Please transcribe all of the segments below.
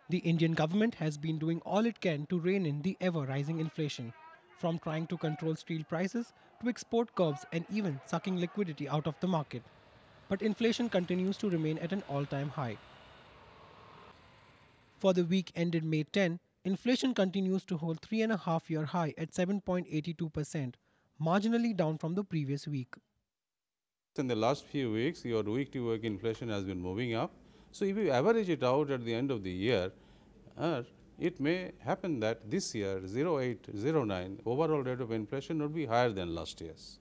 The Indian government has been doing all it can to rein in the ever-rising inflation, from trying to control steel prices to export curbs and even sucking liquidity out of the market. But inflation continues to remain at an all-time high. For the week ended May 10, inflation continues to hold 3.5-year high at 7.82%, marginally down from the previous week. In the last few weeks, your week-to-week inflation has been moving up. So, if you average it out at the end of the year, it may happen that this year 0809 overall rate of inflation would be higher than last year's.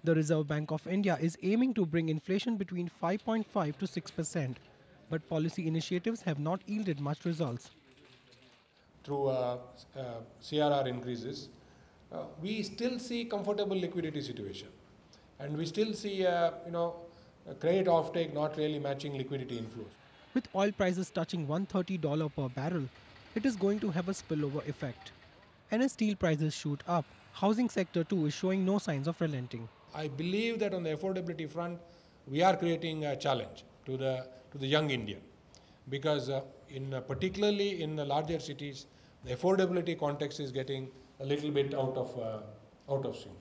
The Reserve Bank of India is aiming to bring inflation between 5.5 to 6%, but policy initiatives have not yielded much results. Through CRR increases, we still see comfortable liquidity situation, and we still see credit offtake not really matching liquidity inflows. With oil prices touching $130 per barrel, it is going to have a spillover effect. And as steel prices shoot up, housing sector too is showing no signs of relenting. I believe that on the affordability front, we are creating a challenge to the young Indian, because particularly in the larger cities, the affordability context is getting a little bit out of sync.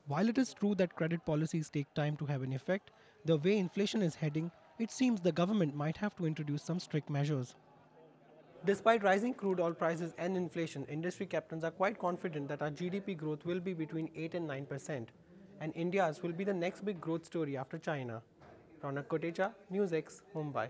While it is true that credit policies take time to have an effect, the way inflation is heading, it seems the government might have to introduce some strict measures. Despite rising crude oil prices and inflation, industry captains are quite confident that our GDP growth will be between 8 and 9%, and India's will be the next big growth story after China. Ronak Kotecha, NewsX, Mumbai.